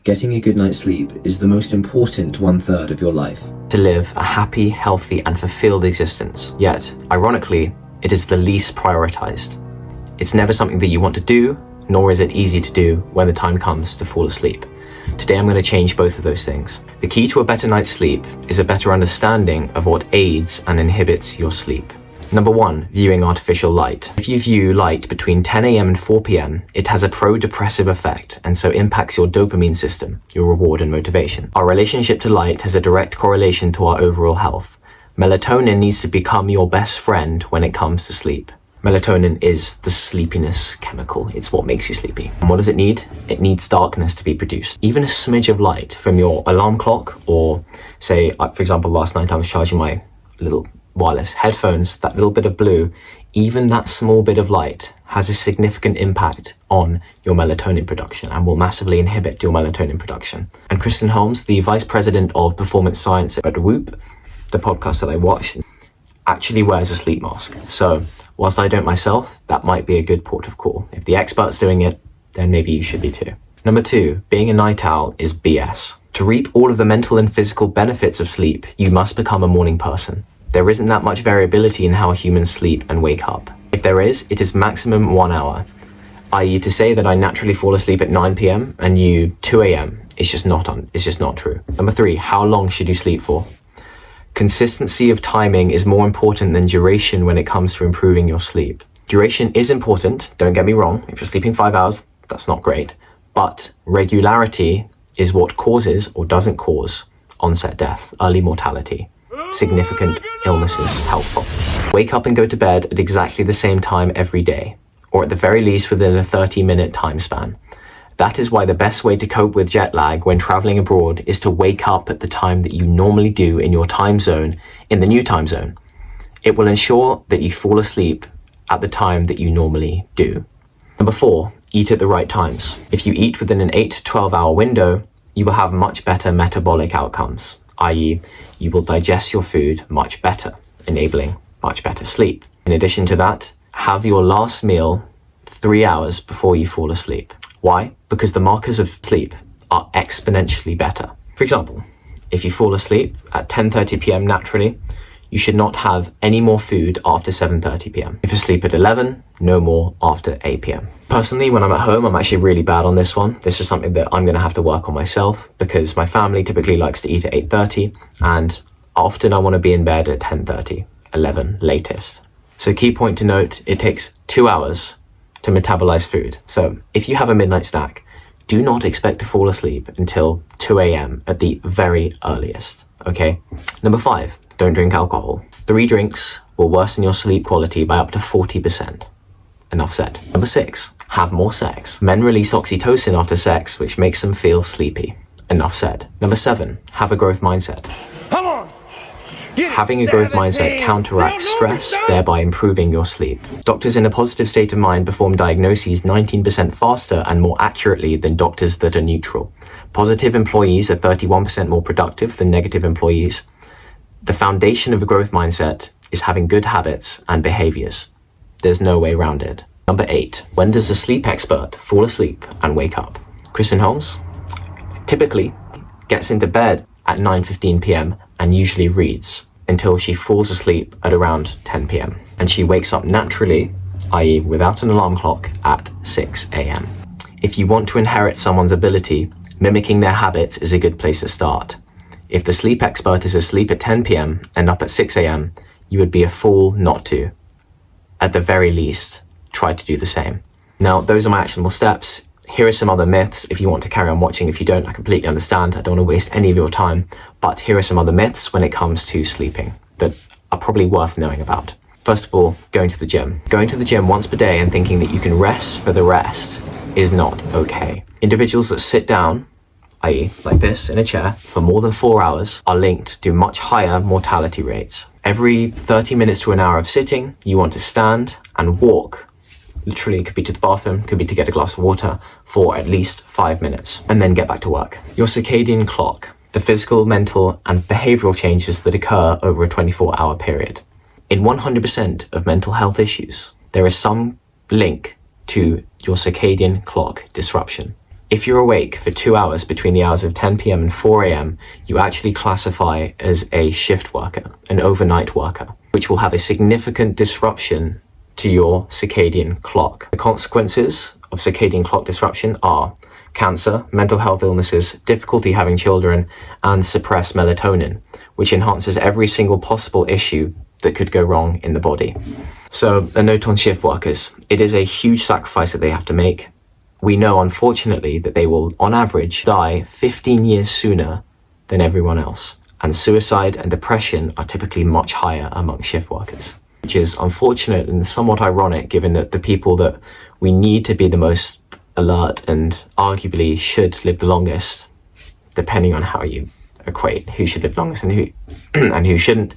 Getting a good night's sleep is the most important 1/3 of your life. To live a happy, healthy, and fulfilled existence. Yet, ironically, it is the least prioritized. It's never something that you want to do, nor is it easy to do when the time comes to fall asleep. Today I'm going to change both of those things. The key to a better night's sleep is a better understanding of what aids and inhibits your sleep. Number 1, viewing artificial light. If you view light between 10 a.m. and 4 p.m., it has a pro-depressive effect and so impacts your dopamine system, your reward and motivation. Our relationship to light has a direct correlation to our overall health. Melatonin needs to become your best friend when it comes to sleep. Melatonin is the sleepiness chemical. It's what makes you sleepy. And what does it need? It needs darkness to be produced. Even a smidge of light from your alarm clock, or say, for example, last night I was charging my little wireless headphones, that little bit of blue, even that small bit of light has a significant impact on your melatonin production and will massively inhibit your melatonin production. And Kristen Holmes, the vice president of performance science at Whoop, the podcast that I watched, actually wears a sleep mask. So whilst I don't myself, that might be a good port of call. If the expert's doing it, then maybe you should be too. Number 2, being a night owl is BS. To reap all of the mental and physical benefits of sleep, you must become a morning person. There isn't that much variability in how humans sleep and wake up. If there is, it is maximum 1 hour. I.e. to say that I naturally fall asleep at 9 p.m. and you 2 a.m. It's just not true. Number 3, how long should you sleep for? Consistency of timing is more important than duration when it comes to improving your sleep. Duration is important, don't get me wrong. If you're sleeping 5 hours, that's not great. But regularity is what causes or doesn't cause onset death, early mortality, significant illnesses, health problems. Wake up and go to bed at exactly the same time every day, or at the very least within a 30-minute time span. That is why the best way to cope with jet lag when traveling abroad is to wake up at the time that you normally do in your time zone, in the new time zone. It will ensure that you fall asleep at the time that you normally do. Number 4, eat at the right times. If you eat within an 8 to 12 hour window, you will have much better metabolic outcomes, i.e. you will digest your food much better, enabling much better sleep. In addition to that, have your last meal 3 hours before you fall asleep. Why? Because the markers of sleep are exponentially better. For example, if you fall asleep at 10:30 p.m. naturally, you should not have any more food after 7:30 p.m. If you sleep at 11, no more after 8 p.m. Personally, when I'm at home, I'm actually really bad on this one. This is something that I'm going to have to work on myself because my family typically likes to eat at 8:30 and often I want to be in bed at 10:30, 11 latest. So key point to note, it takes 2 hours to metabolize food. So if you have a midnight snack, do not expect to fall asleep until 2 a.m. at the very earliest, okay? Number 5, don't drink alcohol. 3 drinks will worsen your sleep quality by up to 40%. Enough said. Number 6, have more sex. Men release oxytocin after sex, which makes them feel sleepy. Enough said. Number 7, have a growth mindset. Having a growth mindset counteracts stress, thereby improving your sleep. Doctors in a positive state of mind perform diagnoses 19% faster and more accurately than doctors that are neutral. Positive employees are 31% more productive than negative employees. The foundation of a growth mindset is having good habits and behaviors. There's no way around it. Number 8, when does a sleep expert fall asleep and wake up? Kristen Holmes typically gets into bed at 9:15 p.m. and usually reads until she falls asleep at around 10 p.m. and she wakes up naturally, i.e. without an alarm clock, at 6 a.m. If you want to inherit someone's ability, mimicking their habits is a good place to start. If the sleep expert is asleep at 10 p.m. and up at 6 a.m., you would be a fool not to. At the very least, try to do the same. Now, those are my actionable steps. Here are some other myths if you want to carry on watching. If you don't, I completely understand. I don't want to waste any of your time. But here are some other myths when it comes to sleeping that are probably worth knowing about. First of all, going to the gym. Going to the gym once per day and thinking that you can rest for the rest is not okay. Individuals that sit down, i.e. like this in a chair, for more than 4 hours are linked to much higher mortality rates. Every 30 minutes to an hour of sitting, you want to stand and walk. Literally, it could be to the bathroom, could be to get a glass of water for at least 5 minutes and then get back to work. Your circadian clock, the physical, mental, and behavioral changes that occur over a 24-hour period. In 100% of mental health issues, there is some link to your circadian clock disruption. If you're awake for 2 hours between the hours of 10 p.m. and 4 a.m., you actually classify as a shift worker, an overnight worker, which will have a significant disruption to your circadian clock. The consequences of circadian clock disruption are cancer, mental health illnesses, difficulty having children, and suppressed melatonin, which enhances every single possible issue that could go wrong in the body. So, a note on shift workers. It is a huge sacrifice that they have to make. We know, unfortunately, that they will, on average, die 15 years sooner than everyone else. And suicide and depression are typically much higher among shift workers, which is unfortunate and somewhat ironic given that the people that we need to be the most alert and arguably should live the longest, depending on how you equate who should live longest and who and who shouldn't,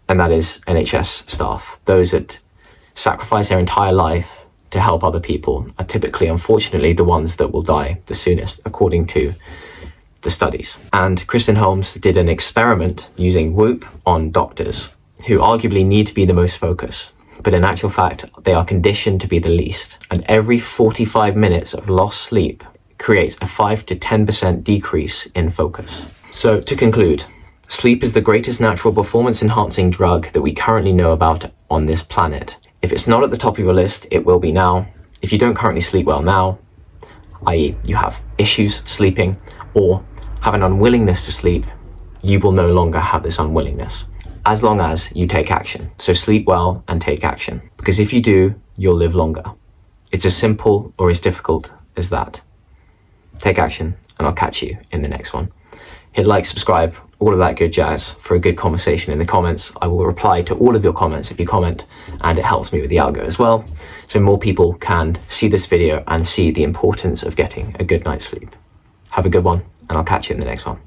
and that is NHS staff. Those that sacrifice their entire life to help other people are typically, unfortunately, the ones that will die the soonest, according to the studies. And Kristen Holmes did an experiment using Whoop on doctors who arguably need to be the most focused, but in actual fact, they are conditioned to be the least. And every 45 minutes of lost sleep creates a 5 to 10% decrease in focus. So to conclude, sleep is the greatest natural performance-enhancing drug that we currently know about on this planet. If it's not at the top of your list, it will be now. If you don't currently sleep well now, i.e. you have issues sleeping or have an unwillingness to sleep, you will no longer have this unwillingness, as long as you take action. So sleep well and take action, because if you do, you'll live longer. It's as simple or as difficult as that. Take action, and I'll catch you in the next one. Hit like, subscribe, all of that good jazz for a good conversation in the comments. I will reply to all of your comments if you comment, and it helps me with the algo as well, so more people can see this video and see the importance of getting a good night's sleep. Have a good one, and I'll catch you in the next one.